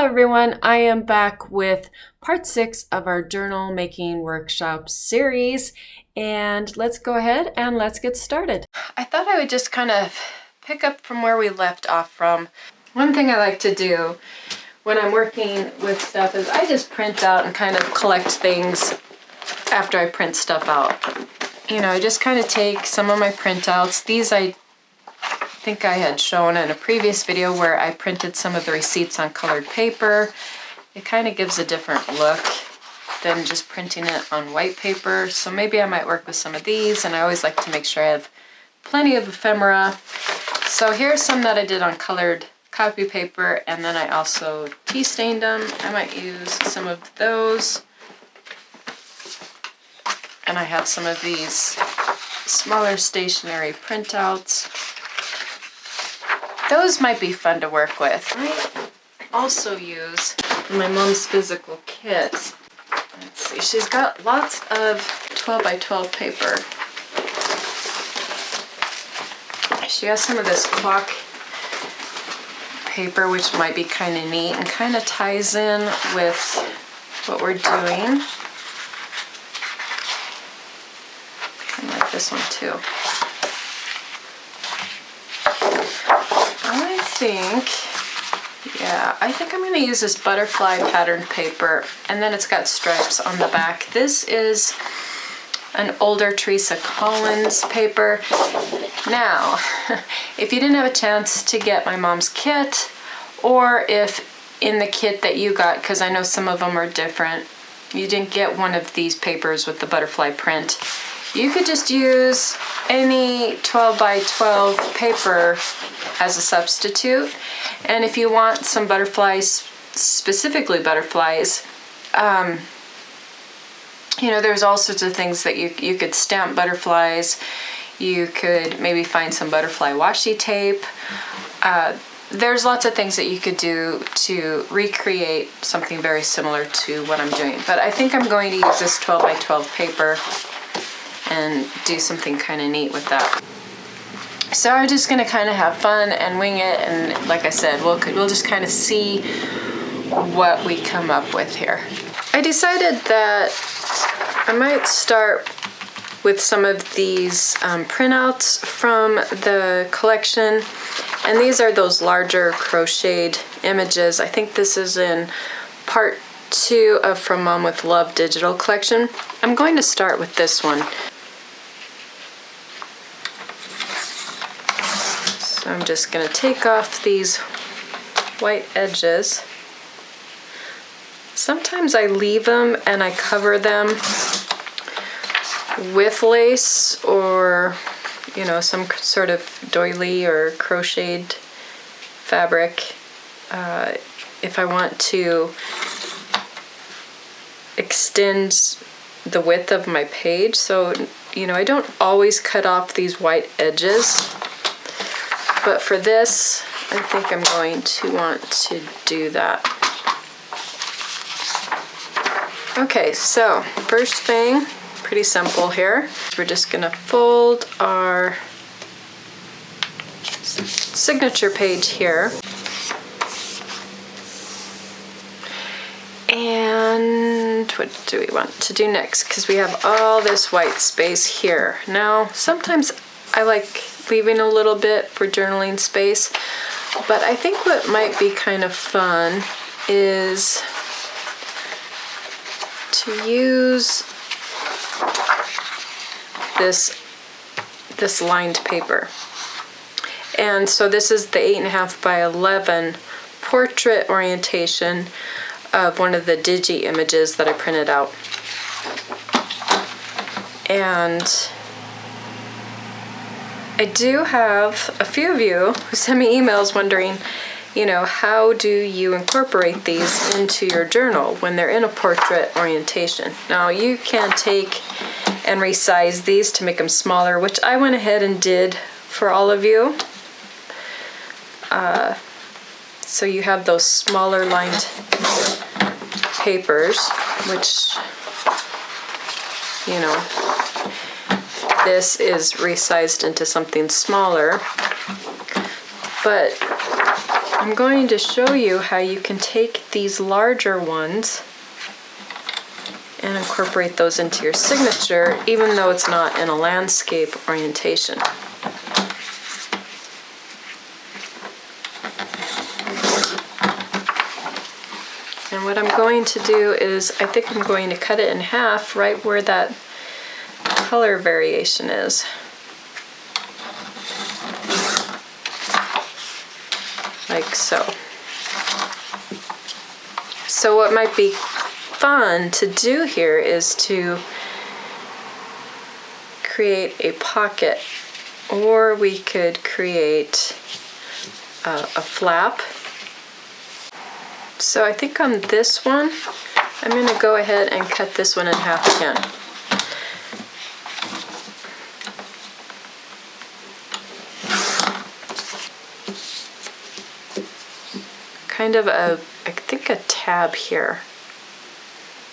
Hello everyone, I am back with part 6 of our journal making workshop series, and let's go ahead and let's get started. I thought I would just kind of pick up from where we left off from. One thing I like to do when I'm working with stuff is I just print out and kind of collect things after I print stuff out. You know, I just kind of take some of my printouts. These I think I had shown in a previous video where I printed some of the receipts on colored paper. It kind of gives a different look than just printing it on white paper. So maybe I might work with some of these, and I always like to make sure I have plenty of ephemera. So here's some that I did on colored copy paper, and then I also tea stained them. I might use some of those. And I have some of these smaller stationery printouts. Those might be fun to work with. I also use my mom's physical kit. Let's see, she's got lots of 12 by 12 paper. She has some of this clock paper, which might be kind of neat and kind of ties in with what we're doing. I like this one too. I think I'm going to use this butterfly pattern paper, and then it's got stripes on the back. This is an older Teresa Collins paper. Now, if you didn't have a chance to get my mom's kit, or if in the kit that you got, because I know some of them are different, you didn't get one of these papers with the butterfly print, you could just use any 12 by 12 paper as a substitute. And if you want some butterflies, specifically butterflies, you know, there's all sorts of things that you could stamp butterflies. You could maybe find some butterfly washi tape. There's lots of things that you could do to recreate something very similar to what I'm doing. But I think I'm going to use this 12 by 12 paper and do something kind of neat with that. So I'm just going to kind of have fun and wing it, and like I said, we'll just kind of see what we come up with here. I decided that I might start with some of these printouts from the collection, and these are those larger crocheted images. I think this is in part 2 of From Mom with Love digital collection. I'm going to start with this one. So I'm just going to take off these white edges. Sometimes I leave them and I cover them with lace or, you know, some sort of doily or crocheted fabric if I want to extend the width of my page. So, you know, I don't always cut off these white edges. But for this, I think I'm going to want to do that. Okay, so first thing, pretty simple here. We're just gonna fold our signature page here. And what do we want to do next? Because we have all this white space here. Now, sometimes I like leaving a little bit for journaling space, but I think what might be kind of fun is to use this lined paper. And so this is the 8.5 by 11 portrait orientation of one of the digi images that I printed out. And I do have a few of you who send me emails wondering, you know, how do you incorporate these into your journal when they're in a portrait orientation? Now you can take and resize these to make them smaller, which I went ahead and did for all of you. So you have those smaller lined papers, which, you know, this is resized into something smaller, but I'm going to show you how you can take these larger ones and incorporate those into your signature, even though it's not in a landscape orientation. And what I'm going to do is, I think I'm going to cut it in half right where that color variation is. Like so. So what might be fun to do here is to create a pocket, or we could create a flap. So I think on this one, I'm going to go ahead and cut this one in half again. Kind of I think a tab here.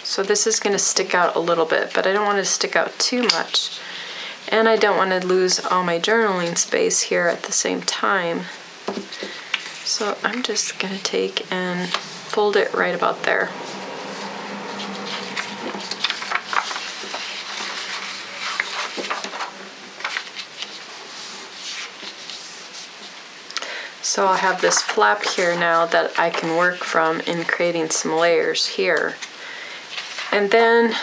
So this is going to stick out a little bit, but I don't want it to stick out too much. And I don't want to lose all my journaling space here at the same time. So I'm just going to take and fold it right about there. So I'll have this flap here now that I can work from in creating some layers here. And then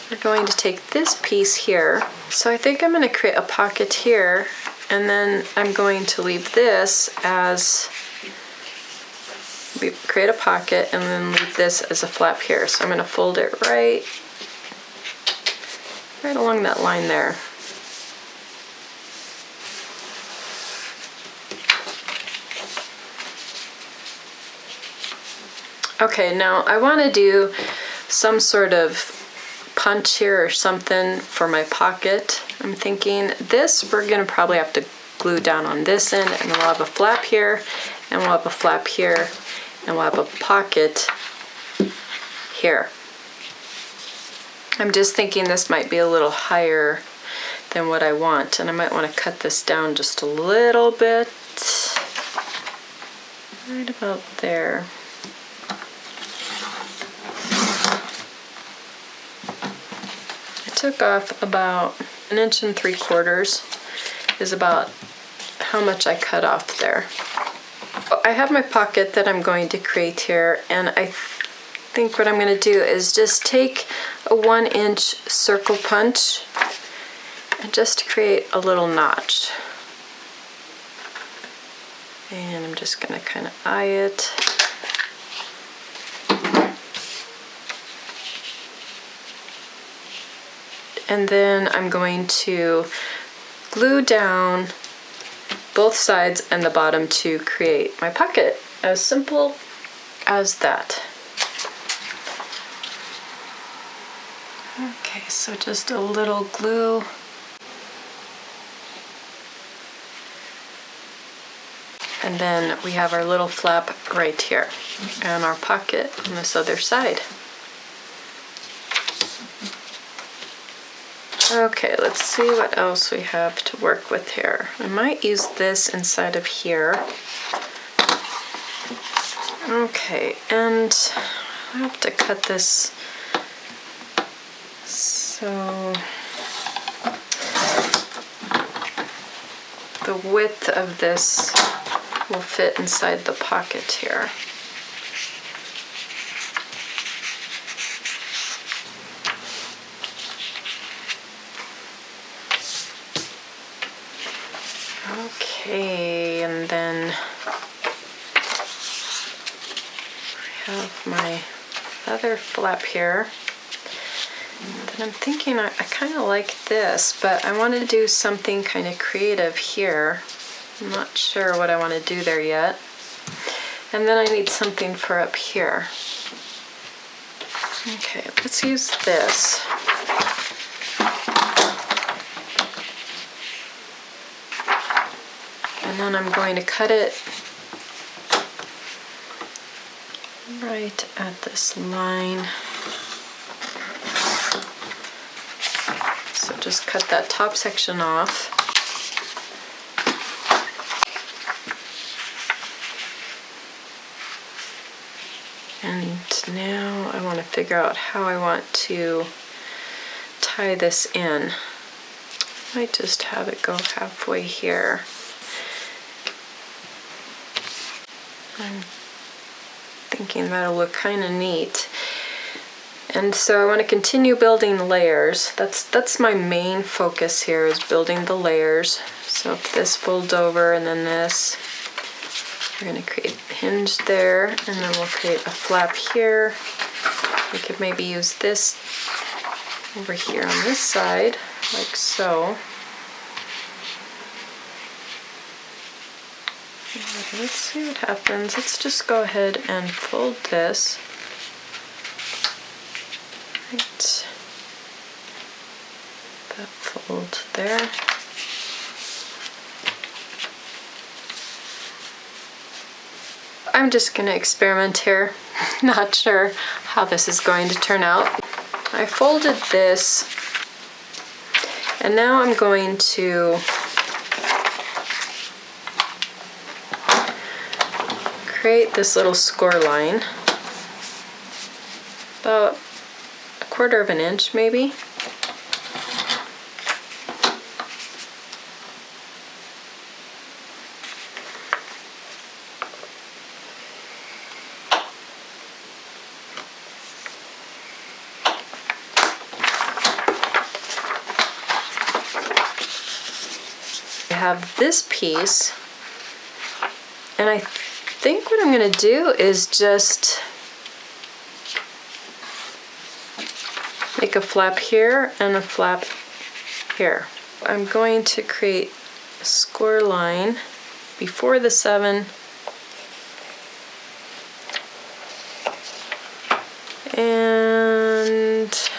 we're going to take this piece here. So I think I'm going to create a pocket here, and then I'm going to leave this as, we create a pocket and then leave this as a flap here. So I'm going to fold it right along that line there. Okay, now I want to do some sort of punch here or something for my pocket. I'm thinking this, we're going to probably have to glue down on this end, and we'll have a flap here, and we'll have a flap here, and we'll have a pocket here. I'm just thinking this might be a little higher than what I want, and I might want to cut this down just a little bit, right about there. Took off about 1 3/4 is about how much I cut off there. I have my pocket that I'm going to create here, and I think what I'm going to do is just take a 1-inch circle punch and just create a little notch. And I'm just going to kind of eye it. And then I'm going to glue down both sides and the bottom to create my pocket. As simple as that. Okay, so just a little glue. And then we have our little flap right here and our pocket on this other side. Okay, let's see what else we have to work with here. I might use this inside of here. Okay, and I have to cut this so the width of this will fit inside the pocket here. Okay, and then I have my other flap here. Then I'm thinking I kind of like this, but I want to do something kind of creative here. I'm not sure what I want to do there yet. And then I need something for up here. Okay, let's use this. And then I'm going to cut it right at this line. So just cut that top section off. figure out how I want to tie this in. I might just have it go halfway here. I'm thinking that'll look kind of neat. And so I want to continue building layers. That's my main focus here, is building the layers. So if this folds over and then this, we're going to create a hinge there, and then we'll create a flap here. We could maybe use this over here on this side, like so. Let's see what happens. Let's just go ahead and fold this. Right. That fold there. I'm just going to experiment here. Not sure how this is going to turn out. I folded this, and now I'm going to create this little score line, about 1/4 of an inch maybe. I have this piece, and I think what I'm going to do is just make a flap here and a flap here. I'm going to create a score line before the 7 and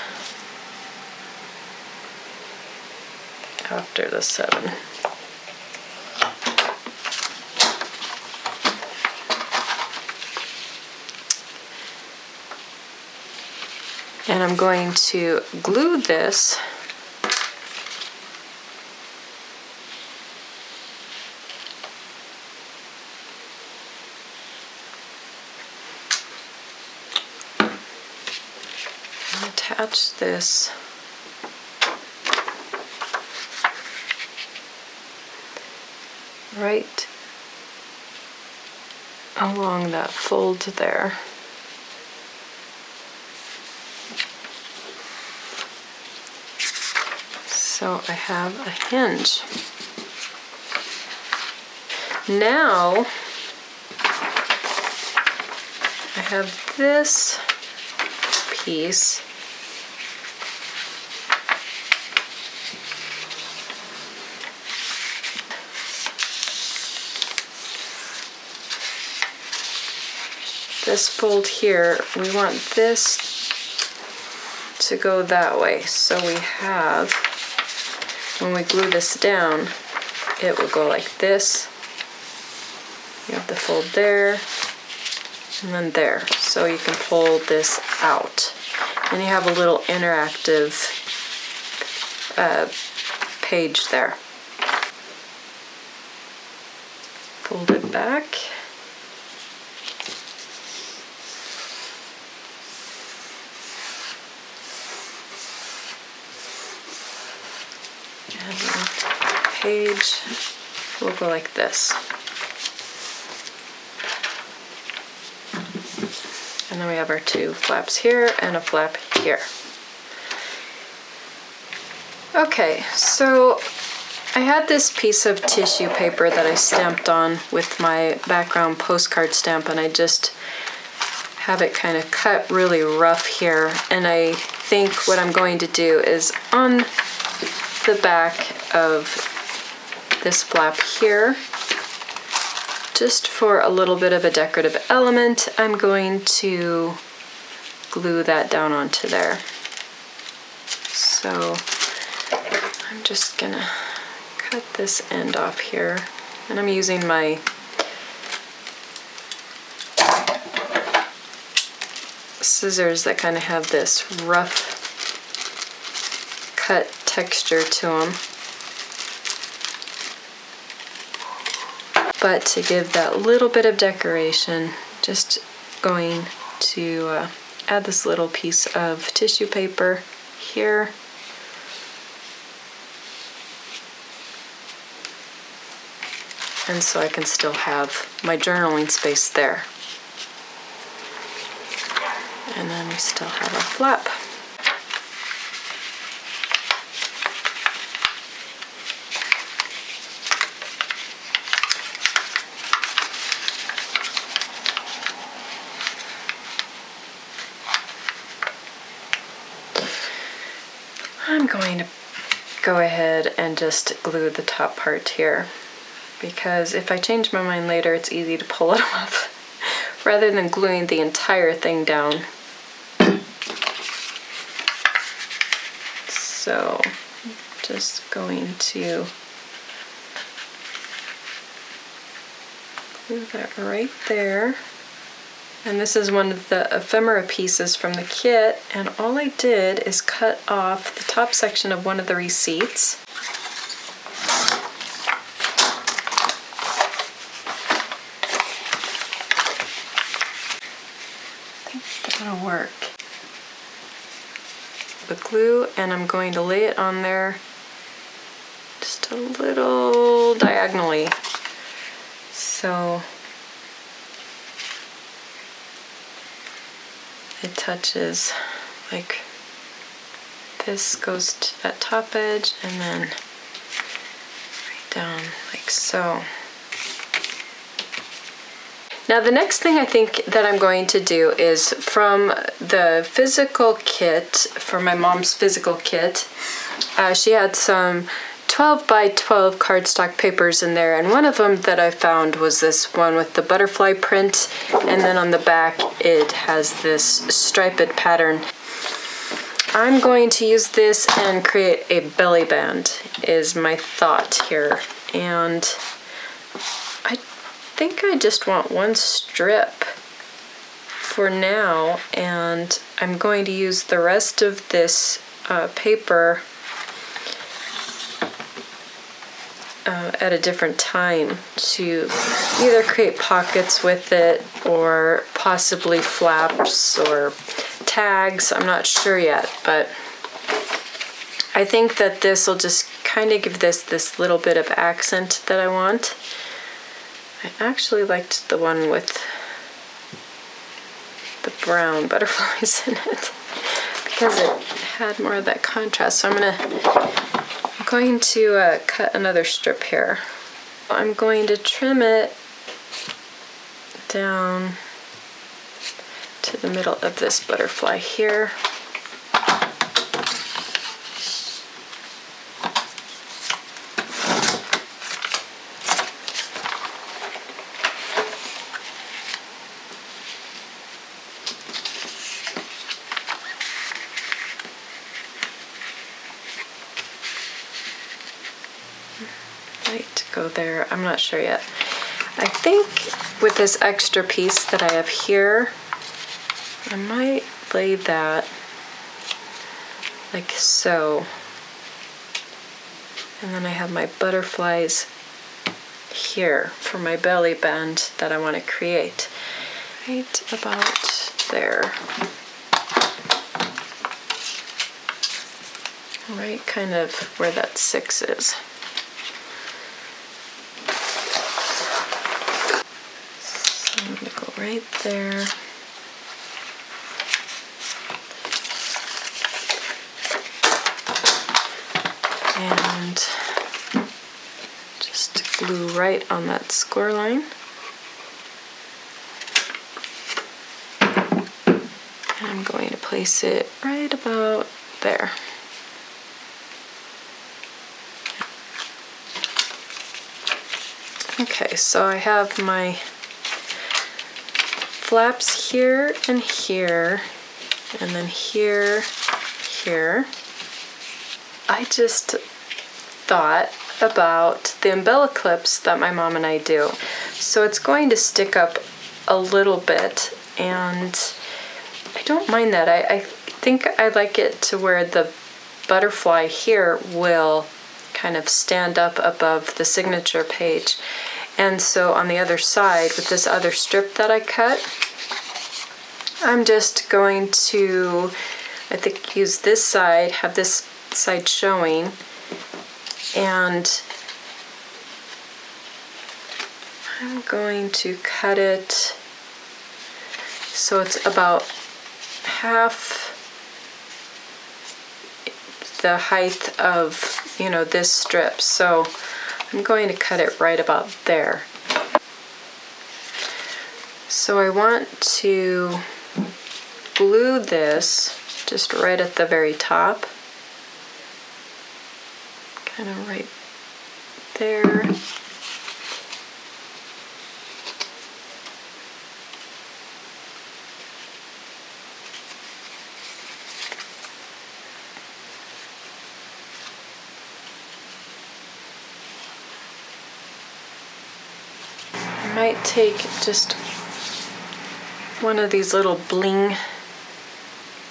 after the 7. And I'm going to glue this and attach this right along that fold there. So I have a hinge. Now I have this piece this fold here. We want this to go that way, so we have, when we glue this down, it will go like this. You have the fold there, and then there. So you can pull this out. And you have a little interactive page there. Fold it back. And the page will go like this. And then we have our two flaps here and a flap here. Okay, so I had this piece of tissue paper that I stamped on with my background postcard stamp, and I just have it kind of cut really rough here. And I think what I'm going to do is on the back of this flap here, just for a little bit of a decorative element, I'm going to glue that down onto there. So I'm just gonna cut this end off here, and I'm using my scissors that kind of have this rough cut texture to them. But to give that little bit of decoration, just going to add this little piece of tissue paper here. And so I can still have my journaling space there. And then we still have our flap. I'm going to go ahead and just glue the top part here, because if I change my mind later, it's easy to pull it off rather than gluing the entire thing down. So just going to glue that right there. And this is one of the ephemera pieces from the kit, and all I did is cut off the top section of one of the receipts. I think that'll work. The glue, and I'm going to lay it on there just a little diagonally. So it touches, like this goes to that top edge and then right down like so. Now the next thing I think that I'm going to do is from the physical kit, for my mom's physical kit, she had some 12 by 12 cardstock papers in there, and one of them that I found was this one with the butterfly print, and then on the back it has this striped pattern. I'm going to use this and create a belly band is my thought here, and I think I just want one strip for now, and I'm going to use the rest of this paper at a different time to either create pockets with it or possibly flaps or tags. I'm not sure yet, but I think that this will just kind of give this little bit of accent that I want. I actually liked the one with the brown butterflies in it because it had more of that contrast. So I'm going to cut another strip here. I'm going to trim it down to the middle of this butterfly here. Go there. I'm not sure yet. I think with this extra piece that I have here, I might lay that like so. And then I have my butterflies here for my belly band that I want to create. Right about there. Right kind of where that 6 is. I'm going to go right there. And just glue right on that score line. And I'm going to place it right about there. Okay, so I have my flaps here and here, and then here, here. I just thought about the embelli-clips that my mom and I do. So it's going to stick up a little bit, and I don't mind that. I think I like it to where the butterfly here will kind of stand up above the signature page. And so on the other side, with this other strip that I cut, I'm just going to, I think, use this side, have this side showing, and I'm going to cut it so it's about half the height of, you know, this strip. So I'm going to cut it right about there. So I want to glue this just right at the very top, kind of right there. I might take just one of these little bling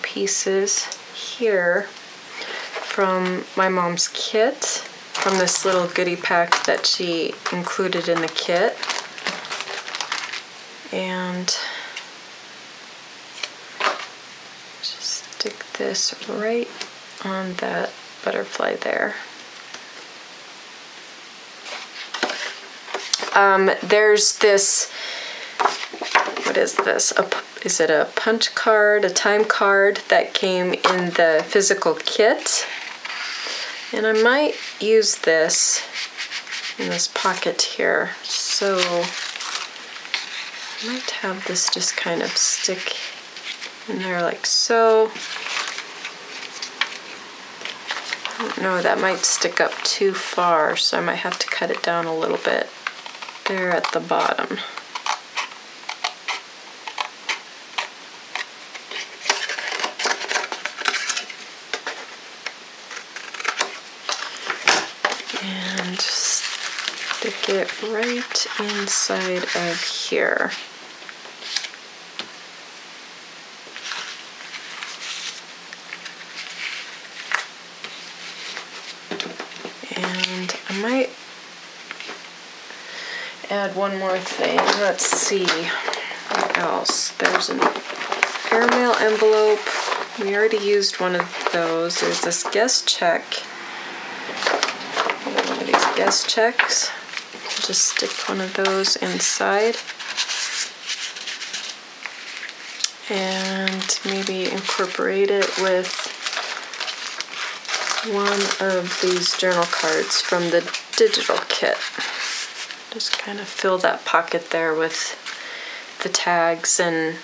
pieces here from my mom's kit, from this little goodie pack that she included in the kit, and just stick this right on that butterfly there. There's this, what is this? Is it a punch card, a time card that came in the physical kit? And I might use this in this pocket here. So I might have this just kind of stick in there like so. I don't know, that might stick up too far, so I might have to cut it down a little bit there at the bottom. And stick it right inside of here. And I might add one more thing. Let's see what else. There's an airmail envelope. We already used one of those. There's this guest check. One of these guest checks. Just stick one of those inside. And maybe incorporate it with one of these journal cards from the digital kit. Just kind of fill that pocket there with the tags and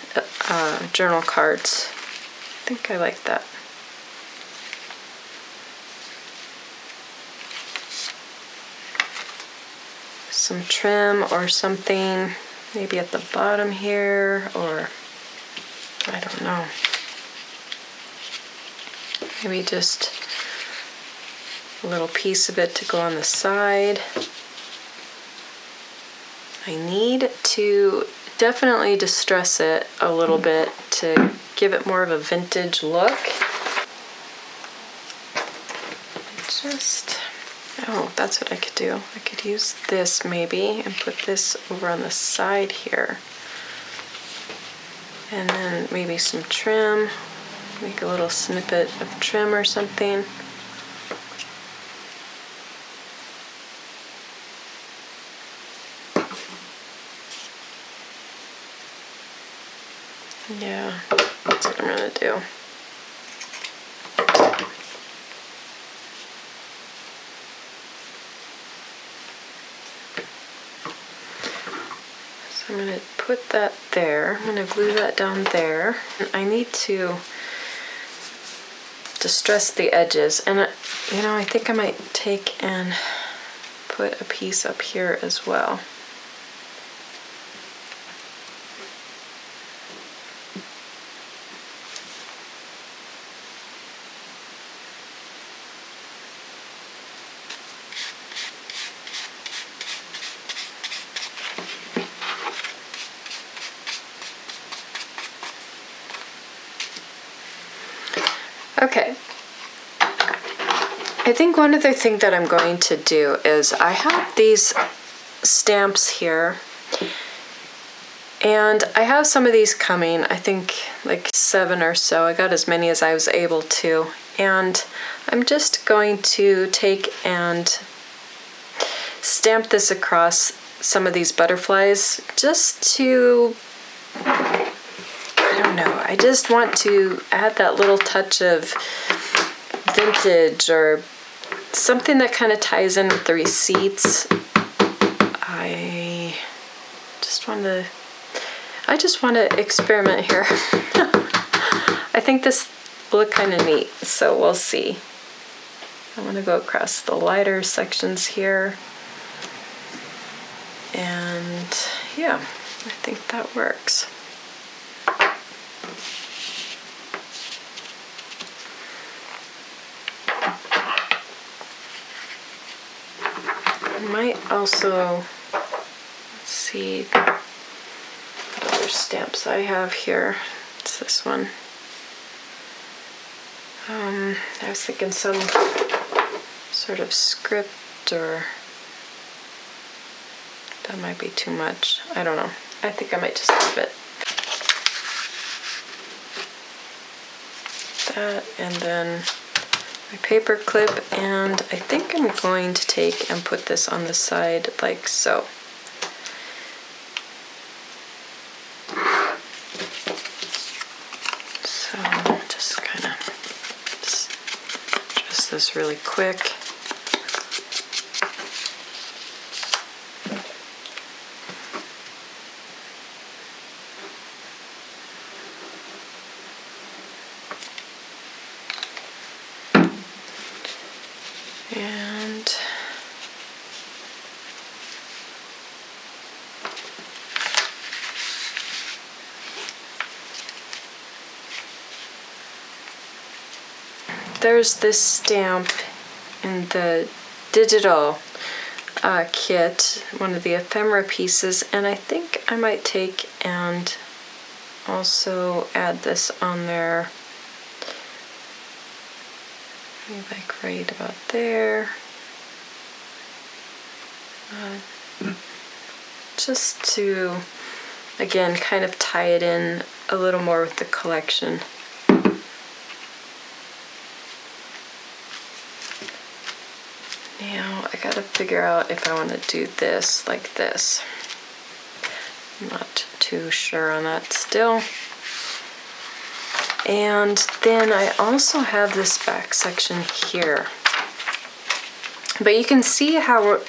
journal cards. I think I like that. Some trim or something, maybe at the bottom here, or I don't know. Maybe just a little piece of it to go on the side. I need to definitely distress it a little bit to give it more of a vintage look. Oh, that's what I could do. I could use this maybe and put this over on the side here. And then maybe some trim, make a little snippet of trim or something. Yeah, that's what I'm gonna do. So I'm gonna put that there. I'm gonna glue that down there. I need to distress the edges, and you know, I think I might take and put a piece up here as well. Okay, I think one other thing that I'm going to do is I have these stamps here, And I have some of these coming, I think like 7 or so. I got as many as I was able to. And I'm just going to take and stamp this across some of these butterflies just to, I don't know, I just want to add that little touch of vintage or something that kind of ties in with the receipts. I just want to experiment here. I think this will look kind of neat, so we'll see. I want to go across the lighter sections here. And yeah, I think that works. I might also, let's see what other stamps I have here. It's this one. I was thinking some sort of script, or that might be too much. I don't know. I think I might just leave it. That, and then my paper clip, and I think I'm going to take and put this on the side like so. So just kind of adjust this really quick. And there's this stamp in the digital kit, one of the ephemera pieces, and I think I might take and also add this on there. Like right about there. Just to, again, kind of tie it in a little more with the collection. Now I gotta figure out if I want to do this like this. I'm not too sure on that still. And then I also have this back section here. But you can see how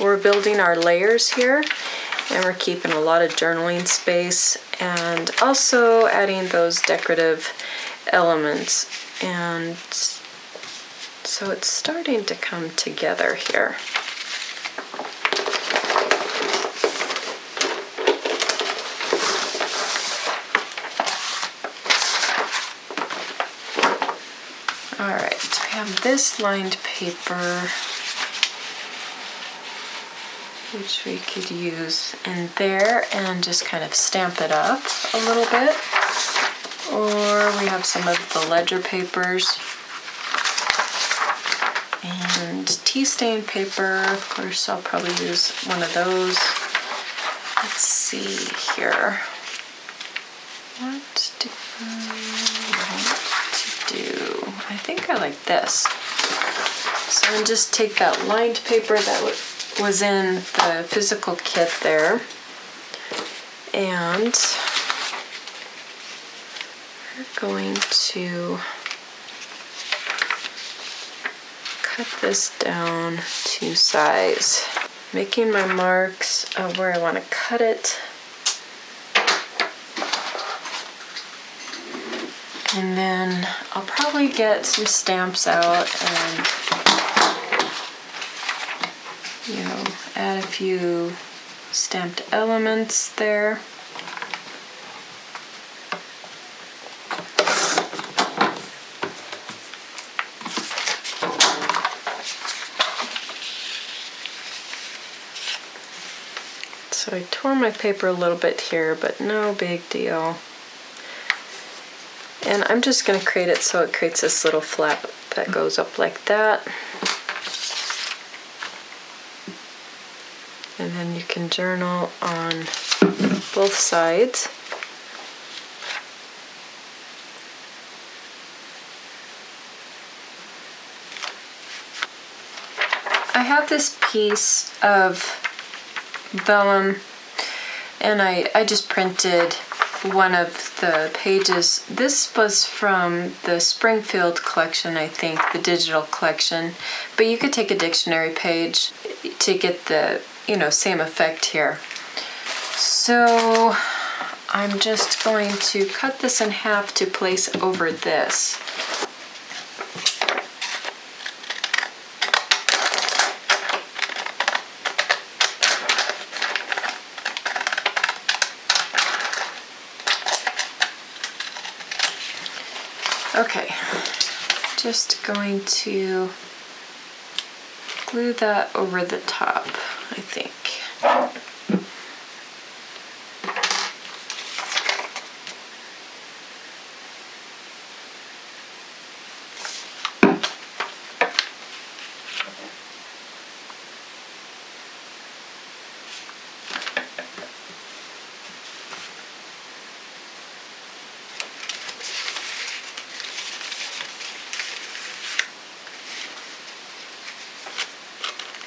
we're building our layers here, and we're keeping a lot of journaling space and also adding those decorative elements. And so it's starting to come together here. Alright, we have this lined paper, which we could use in there and just kind of stamp it up a little bit. Or we have some of the ledger papers and tea stain paper. Of course, I'll probably use one of those. Let's see here. What do I want to do? I think I like this. So I'll just take that lined paper that was in the physical kit there, and we're going to cut this down to size, making my marks of where I want to cut it. And then I'll probably get some stamps out and, you know, add a few stamped elements there. So I tore my paper a little bit here, but no big deal. And I'm just going to create it so it creates this little flap that goes up like that. And then you can journal on both sides. I have this piece of vellum, and I just printed one of the pages. This was from the Springfield collection, I think, the digital collection, but you could take a dictionary page to get the, you know, same effect here. So I'm just going to cut this in half to place over this. Okay, just going to glue that over the top, I think.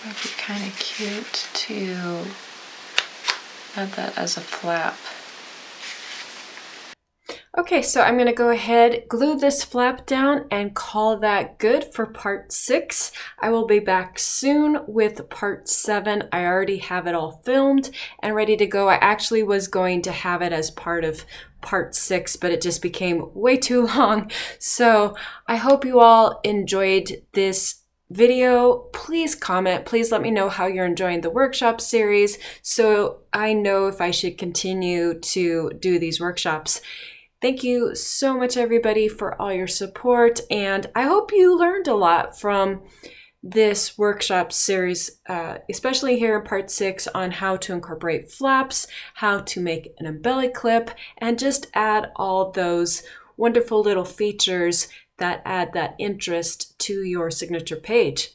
That'd be kind of cute to add that as a flap. Okay, so I'm going to go ahead, glue this flap down, and call that good for part 6. I will be back soon with part 7. I already have it all filmed and ready to go. I actually was going to have it as part of part 6, but it just became way too long. So I hope you all enjoyed this video. Please comment. Please let me know how you're enjoying the workshop series so I know if I should continue to do these workshops. Thank you so much, everybody, for all your support, and I hope you learned a lot from this workshop series, especially here in part 6 on how to incorporate flaps, how to make an embelli-clip, and just add all those wonderful little features that add that interest to your signature page.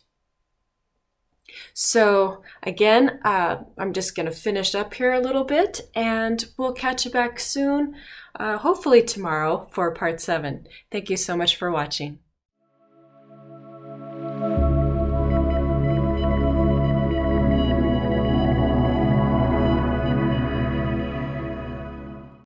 So again, I'm just going to finish up here a little bit, and we'll catch you back soon, hopefully tomorrow for part 7. Thank you so much for watching.